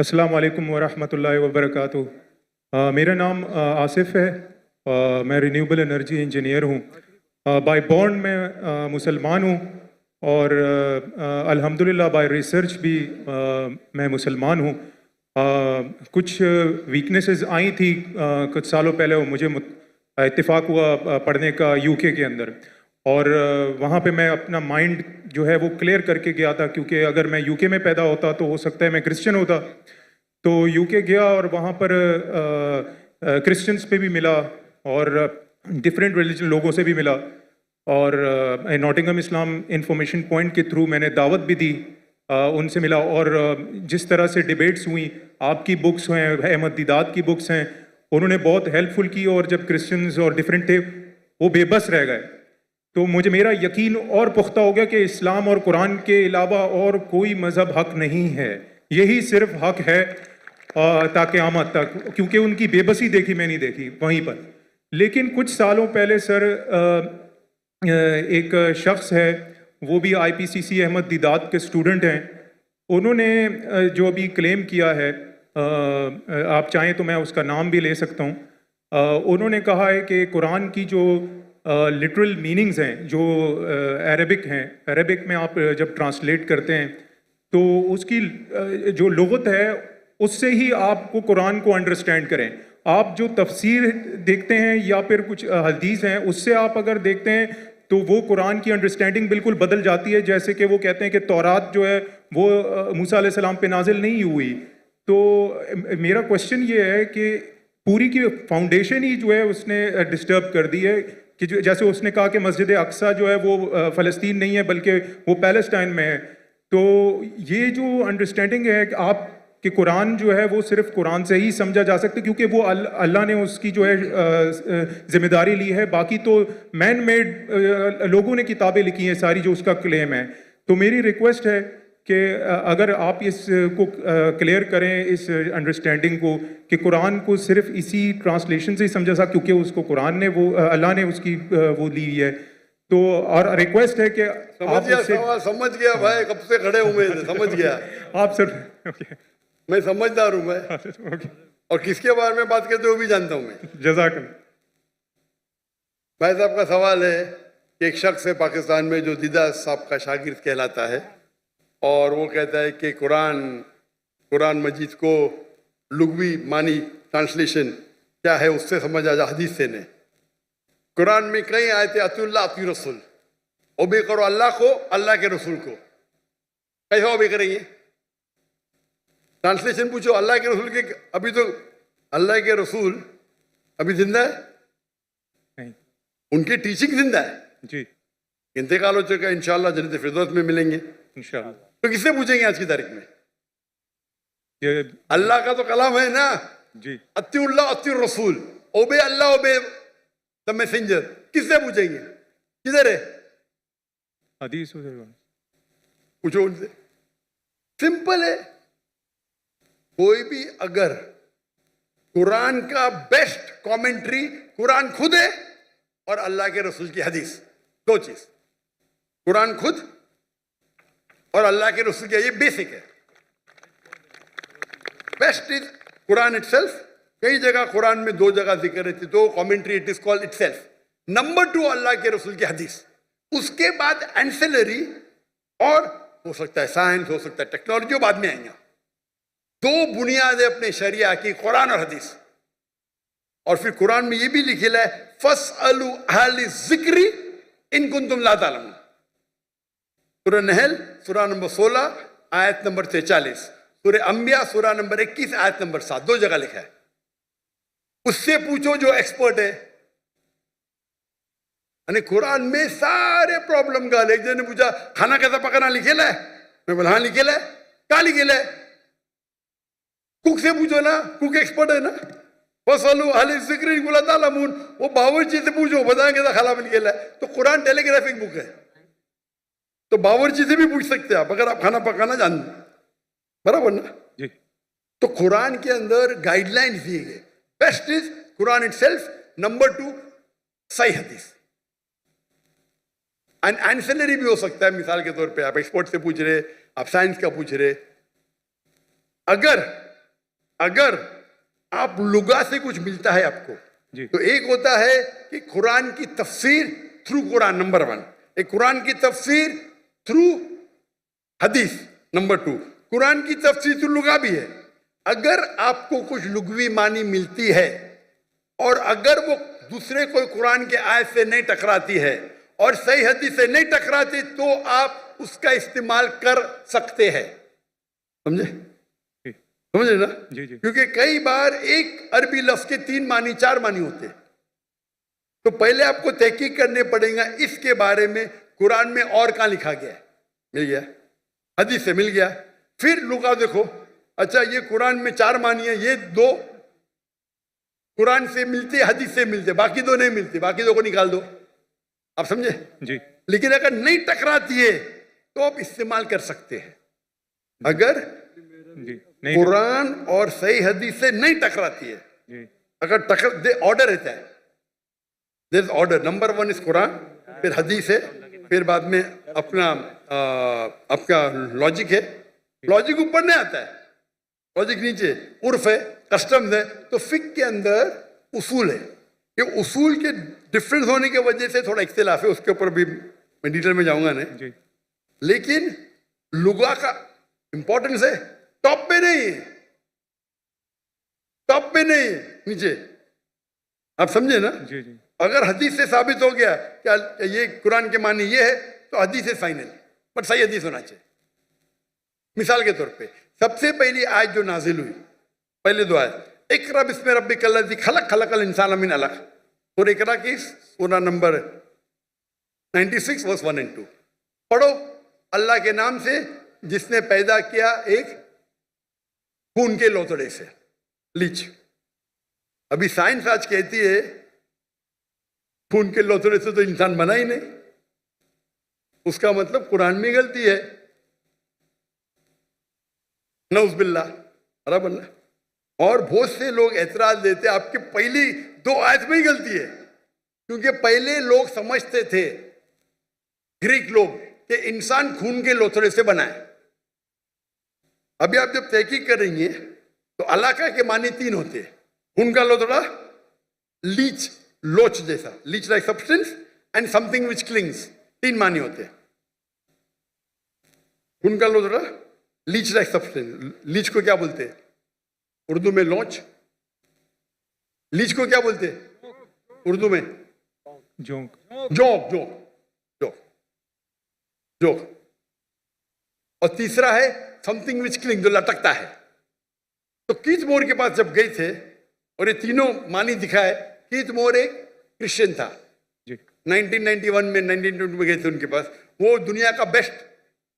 अस्सलाम वालेकुम वरहमतुल्लाहि वबरकातुहू। मेरा नाम आसिफ है। मैं रिन्यूएबल एनर्जी इंजीनियर हूँ। बाय बॉर्न मैं मुसलमान हूँ और अल्हम्दुलिल्लाह बाय रिसर्च भी मैं मुसलमान हूँ। कुछ वीकनेसेस आई थी कुछ सालों पहले, वो मुझे इत्तेफाक हुआ पढ़ने का यूके के अंदर, और वहाँ पे मैं अपना माइंड जो है वो क्लियर करके गया था, क्योंकि अगर मैं यूके में पैदा होता तो हो सकता है मैं क्रिश्चियन होता। तो यूके गया और वहाँ पर क्रिश्चियंस पे भी मिला और डिफरेंट रिलीजन लोगों से भी मिला, और नॉटिंघम इस्लाम इंफॉर्मेशन पॉइंट के थ्रू मैंने दावत भी दी, उनसे मिला। और जिस तरह से डिबेट्स हुई, आपकी बुक्स हैं, अहमद दीदात की बुक्स हैं, उन्होंने बहुत हेल्पफुल की। और जब क्रिश्चियंस और डिफरेंट थे वो बेबस रह गए, तो मुझे मेरा यकीन और पुख्ता हो गया कि इस्लाम और कुरान के अलावा और कोई मज़हब हक नहीं है, यही सिर्फ हक है ताकि क़यामत तक, क्योंकि उनकी बेबसी देखी मैं नहीं देखी वहीं पर। लेकिन कुछ सालों पहले सर एक शख्स है, वो भी आईपीसीसी अहमद दीदात के स्टूडेंट हैं, उन्होंने जो अभी क्लेम किया है, आप चाहें तो मैं उसका नाम भी ले सकता हूँ। उन्होंने कहा है कि कुरान की जो लिटरल मीनिंग्स हैं, जो अरबिक हैं, अरबिक में आप जब ट्रांसलेट करते हैं तो उसकी जो लुगत है उससे ही आपको कुरान को अंडरस्टैंड करें। आप जो तफसीर देखते हैं या फिर कुछ हदीस हैं, उससे आप अगर देखते हैं तो वो कुरान की अंडरस्टैंडिंग बिल्कुल बदल जाती है। जैसे कि वो कहते हैं कि तौरात जो है वो मूसा अलैहिस्सलाम पे नाजिल नहीं हुई। तो मेरा क्वेश्चन ये है कि पूरी की फाउंडेशन ही जो है उसने डिस्टर्ब कर दी है, कि जैसे उसने कहा कि मस्जिद अक्सा जो है वो फ़लस्तीन नहीं है बल्कि वो पैलेस्टाइन में है। तो ये जो अंडरस्टैंडिंग है कि आप कि कुरान जो है वो सिर्फ कुरान से ही समझा जा सकता है, क्योंकि वो अल्लाह ने उसकी जो है जिम्मेदारी ली है, बाकी तो मैन मेड लोगों ने किताबें लिखी हैं सारी जो उसका क्लेम है। तो मेरी रिक्वेस्ट है कि अगर आप इसको क्लियर करें, इस अंडरस्टैंडिंग को, कि कुरान को सिर्फ इसी ट्रांसलेशन से ही समझा सकता, क्योंकि उसको कुरान ने वो अल्लाह ने उसकी वो ली है। तो और रिक्वेस्ट है कि समझ गया सवाल, समझ गया भाई, कब से खड़े हुए थे, समझ गया आप सर। मैं समझदार हूं मैं, और किसके बारे में बात करते हो भी जानता हूं मैं। जज़ाकल्लाह। भाई साहब का सवाल है कि एक शख्स है पाकिस्तान में जो दीदा साहब का शागिर्द कहलाता है, और वो कहता है कि कुरान मजीद को लुगवी मानी ट्रांसलेशन क्या है उससे समझ आ जा, हदीस से ने। कुरान में कई आयतें अतिउल्लाह अति रसूल, ओबे करो अल्लाह को, अल्लाह के रसूल को। कैसे ओबे करेंगे? ट्रांसलेशन पूछो अल्लाह के रसूल के, अभी तो अल्लाह के रसूल अभी जिंदा है नहीं, उनकी टीचिंग जिंदा है जी, इंतकाल हो चुका है, इंशाल्लाह जन्नत फिरदौस में मिलेंगे इंशाल्लाह। तो किससे पूछेंगे आज की तारीख में? ये अल्लाह का तो कलाम है ना, जी, अतिउल्लाह अति रसूल, ओबे अल्लाह ओबे द मैसेंजर। किससे पूछेंगे? किधर है? हदीस पूछो उनसे, सिंपल है। कोई भी अगर कुरान का बेस्ट कमेंट्री कुरान खुद है और अल्लाह के रसूल की हदीस, दो चीज, कुरान खुद और अल्लाह के रसूल की, ये बेसिक है। Best is Quran itself. कई जगह कुरान में दो जगह जिक्र है, दो commentary, it is called itself. Number 2 अल्लाह के रसूल की हदीस, उसके बाद एंसेलरी, और हो सकता है साइंस, हो सकता है टेक्नोलॉजी, बाद में आएंगे। दो बुनियादें अपने शरिया की, कुरान और हदीस। और फिर कुरान में ये भी लिखा है फसअलु अहले ज़िक्री इन कुंतुम ला तालमून। सूरह नहल सूरह नंबर 16 आयत नंबर 43, सूरह अंबिया सूरह नंबर 21 आयत नंबर 7, दो जगह लिखा है। उससे पूछो जो एक्सपर्ट है। यानी कुरान में सारे प्रॉब्लम का, एक जन ने पूछा खाना कैसा पकाना लिखेला है, मैं बोला हाँ लिखेला है। क्या लिखेला है? कुक से पूछो ना, कुक एक्सपर्ट है ना। फसलू अहले ज़िक्र इन कुंतुम ला तालमून, वो बावर्ची से पूछो बताएंगे तो खाना बन गया है। तो कुरान टेलीग्राफिक बुक है, तो बावर्ची से भी पूछ सकते हैं आप अगर आप खाना पकाना जानते, बराबर ना जी। तो कुरान के अंदर गाइडलाइंस दिए गए। Best is Quran itself, number 2 सही हदीस। एंड एंसेलरी भी हो सकता है, मिसाल के तौर पे आप एक्सपर्ट से पूछ रहे, आप साइंस का पूछ रहे। अगर अगर आप लुगा से कुछ मिलता है आपको, जी। तो एक होता है कि कुरान की तफसीर थ्रू कुरान, नंबर 1, एक कुरान की तफसीर थ्रू हदीस, नंबर 2, कुरान की तफसीर थ्रू लुगा भी है। अगर आपको कुछ लुगवी मानी मिलती है और अगर वो दूसरे कोई कुरान के आयत से नहीं टकराती है और सही हदीस से नहीं टकराती, तो आप उसका इस्तेमाल कर सकते हैं। समझे? समझे ना? जी जी। क्योंकि कई बार एक अरबी लफ्ज के 3 मानी 4 मानी होते हैं, तो पहले आपको तहकीक करने पड़ेगा इसके बारे में कुरान में और कहाँ लिखा गया है। मिल गया, हदीस से मिल गया, फिर लुगा देखो, अच्छा ये कुरान में 4 मानी है, ये 2 कुरान से मिलते, हदीस से मिलते, बाकी 2 नहीं मिलते, बाकी 2 को निकाल दो। आप समझे? जी लेकिन अगर नहीं टकराती है तो आप इस्तेमाल कर सकते हैं। अगर जी। नहीं कुरान और सही हदीस से नहीं टकराती है, जी अगर टकर ऑर्डर रहता है, there is order, number 1 is Quran, फिर हदीस है, फिर बाद में अपना आपका लॉजिक है। लॉजिक ऊपर नहीं आता है, लॉजिक नीचे, उर्फ है, कस्टम्स है। तो फिक के अंदर उसूल है, ये उसूल के डिफरेंस होने की वजह से थोड़ा इख्तिलाफ है, उसके ऊपर भी मैं डिटेल में जाऊंगा नहीं। जी। लेकिन लुगा का इंपॉर्टेंस है, टॉप पे नहीं है, टॉप पे नहीं है, नीचे। आप समझे ना? जी जी। अगर हदीस से साबित हो गया क्या ये कुरान के मानी ये है, तो हदीस है फाइनल, बट सही हदीस होना चाहिए। मिसाल के तौर पे सबसे पहली आयत जो नाजिल हुई, पहले 2 आयत, इकरा बिस्मि रब्बिकल्लज़ी खलक खलकल इंसान मिन अलक, और इकरा की सूरा नंबर 96 वर्स 1 और 2, पढ़ो अल्लाह के नाम से जिसने पैदा किया एक खून के लोथड़े से, लीच। अभी साइंस आज कहती है खून के लोथड़े से तो इंसान बना ही नहीं, उसका मतलब कुरान में गलती है, नउज़-बिल्लाह, अल्लाह। और बहुत से लोग एतराज देते आपके पहली 2 आयत में ही गलती है, क्योंकि पहले लोग समझते थे, ग्रीक लोग, कि इंसान खून के लोथड़े से बना है। अभी आप जब तहकीक करेंगे तो अलाका के मानी 3 होते हैं, खून का लोथड़ा, लीच, लोच जैसा, leech like substance, and something which clings, 3 मानी होते हैं। खून का लोथड़ा, लीच लाइक सब्सटेंस, लीच को क्या बोलते हैं उर्दू में? लोच। लीच को क्या बोलते हैं उर्दू में? जोंक। जोंक, जोंक, जोंक, जोंक। और तीसरा है समथिंग विच क्लिंग, जो लटकता है। तो कीथ मोर के पास जब गए थे और ये तीनों मानी दिखाए, कीथ मोर एक क्रिश्चियन था, जी। 1991 में 1922 में गए थे उनके पास, वो दुनिया का बेस्ट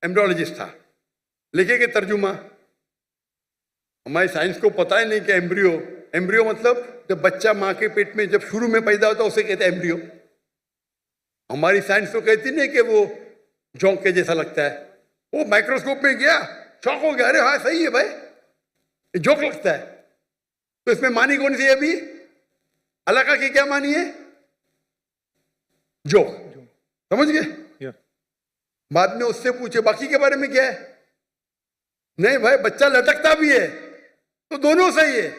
एम्ब्रियोलॉजिस्ट था। लिखे के तर्जुमा, हमारी साइंस को पता ही नहीं कि एम्ब्रियो, एम्ब्रियो मतलब जब बच्चा माँ के पेट में जब शुरू में पैदा होता है उसे कहते हैं एम्ब्रियो। हमारी साइंस तो कहती नहीं कि वो जोंक के जैसा लगता है। वो माइक्रोस्कोप में गया, शॉक हो गया, अरे हाँ सही है भाई, ये जोंक लगता है। तो इसमें मानी कौन सी है? अभी अलका की क्या मानी है? जोंक। समझ गए? बाद में उससे पूछे बाकी के बारे में क्या है? नहीं भाई, बच्चा लटकता भी है तो दोनों सही है।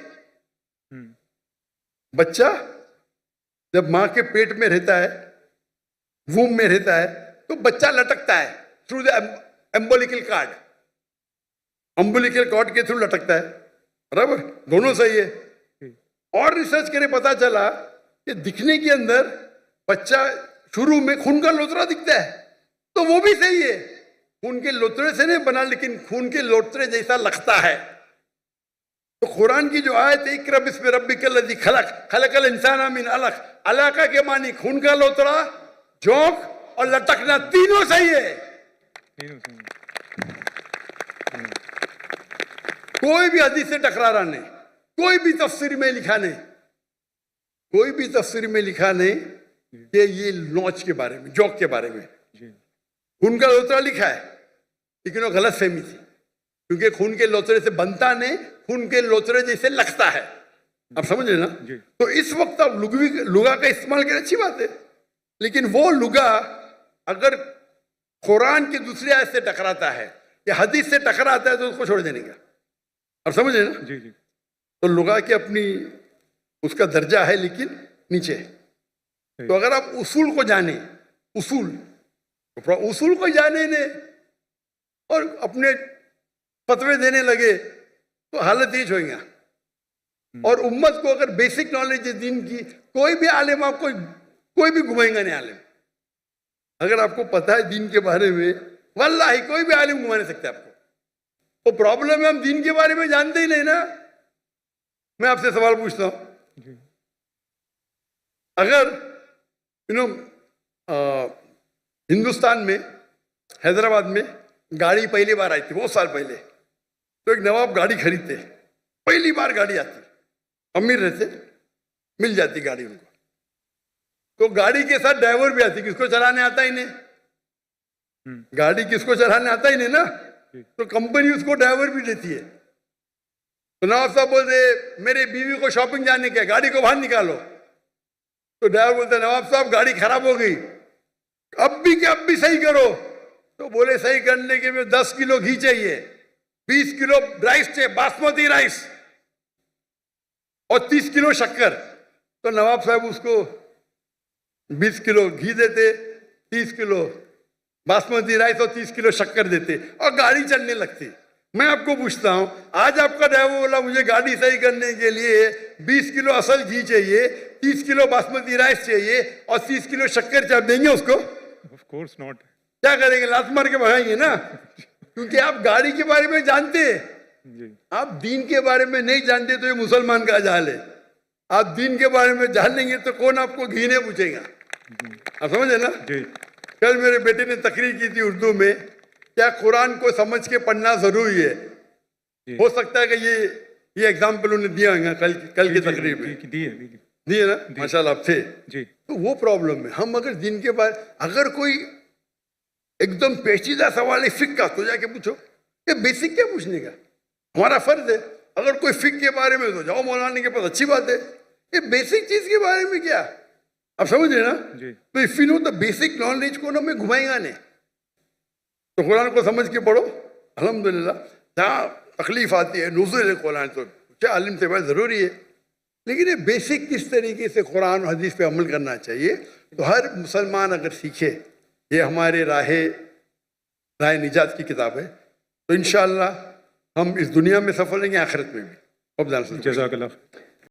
बच्चा जब मां के पेट में रहता है, वूम में रहता है, तो बच्चा लटकता है थ्रू द एम्बोलिकल कार्ड, अम्बुलिकल कॉर्ड के थ्रू लटकता है, बराबर, दोनों सही है। और रिसर्च करे पता चला कि दिखने के अंदर बच्चा शुरू में खून का लोथड़ा दिखता है, तो वो भी सही है, खून के लोथड़े से नहीं बना लेकिन खून के लोथड़े जैसा लगता है। तो कुरान की जो आयत है, इक़रा बिस्मि रब्बिकल्लज़ी खलक खलकल इंसान मिन अलक, अलका के मानी खून का लोथड़ा, जोंक और लटकना, तीनों सही है। कोई भी हदीस से टकरा रहा नहीं, कोई भी तफसीर में लिखा नहीं, कोई भी तफसीर में लिखा नहीं कि ये लॉन्च के बारे में, जोक के बारे में। खून का लोथड़ा लिखा है लेकिन वो गलत फहमी थी, क्योंकि खून के लोथड़े से बनता नहीं, खून के लोथड़े जैसे लगता है। आप समझ रहे ना? तो इस वक्त आप लुगा का इस्तेमाल करें, अच्छी बात है, लेकिन वो लुगा अगर कुरान की दूसरी आयत से टकराता है या हदीस से टकराता है तो उसको छोड़ देने का। आप समझ रहे ना? जी जी। तो लुगा की अपनी उसका दर्जा है लेकिन नीचे है। तो अगर आप उसूल को जाने, उसूल को जाने ने और अपने फतवे देने लगे तो हालत ही होएगा। और उम्मत को अगर बेसिक नॉलेज है दीन की, कोई भी आलिम आपको कोई भी घुमाएगा नहीं आलिम। अगर आपको पता है दीन के बारे में, वल्लाही कोई भी आलिम घुमा नहीं सकते आपको। वो प्रॉब्लम है हम दीन के बारे में जानते ही नहीं ना। मैं आपसे सवाल पूछता हूं, अगर हिंदुस्तान में हैदराबाद में गाड़ी पहली बार आई थी बहुत साल पहले, तो एक नवाब गाड़ी खरीदते, पहली बार गाड़ी आती, अमीर रहते, मिल जाती गाड़ी उनको, तो गाड़ी के साथ ड्राइवर भी आती, किसको चलाने आता ही नहीं, गाड़ी किसको चलाने आता ही नहीं ना, तो कंपनी उसको ड्राइवर भी देती है। तो नवाब साहब बोलते मेरी बीवी को शॉपिंग जाने के, गाड़ी को बाहर निकालो, तो ड्राइवर बोलते नवाब साहब गाड़ी खराब हो गई, अब भी सही करो। तो बोले सही करने के लिए 10 किलो घी चाहिए, 20 किलो राइस चाहिए, बासमती राइस, और 30 किलो शक्कर। तो नवाब साहब उसको 20 किलो घी देते, 30 किलो बासमती राइस और 30 किलो शक्कर देते, और गाड़ी चलने लगती। मैं आपको पूछता हूं, आज आपका ड्राइवर बोला मुझे गाड़ी सही करने के लिए 20 किलो असल घी चाहिए, 30 किलो बासमती राइस चाहिए और 30 किलो शक्कर चाहिए, देंगे उसको? Of course not. क्या करेंगे? लात मार के भगाएंगे ना, क्योंकि आप गाड़ी के बारे में जानते हैं, आप दीन के बारे में नहीं जानते। तो ये मुसलमान का जाल है। आप दीन के बारे में जान लेंगे तो कौन आपको घी नहीं पूछेगा। आप समझे ना? कल मेरे बेटे ने तकरीर की थी उर्दू में, क्या कुरान को समझ के पढ़ना जरूरी है? हो सकता है कि ये एग्जाम्पल उन्हें दिया होगा कल की तकरीर में, दिए ना, माशाल्लाह आप थे जी। तो वो प्रॉब्लम है, हम अगर दीन के बारे, अगर कोई एकदम पेचीदा सवाल है फिक का, तो जाके पूछो। ये बेसिक क्या पूछने का, हमारा फर्ज है। अगर कोई फिक के बारे में तो जाओ मौलाना के पास, अच्छी बात है। ये बेसिक चीज के बारे में क्या, आप समझ रहे ना? तो if you know the basic knowledge को ना मैं घुमाएगा नहीं, तो कुरान को समझ के पढ़ो। अल्हम्दुलिल्लाह जहाँ तकलीफ आती है नुज़ुल कुरान, तो क्या आलिम से बहुत ज़रूरी है, लेकिन ये बेसिक किस तरीके से कुरान और हदीस पे अमल करना चाहिए, तो हर मुसलमान अगर सीखे, ये हमारे राह निजात की किताब है, तो इंशाअल्लाह हम इस दुनिया में सफल रहेंगे, आखिरत में भी। जज़ाकल्लाह।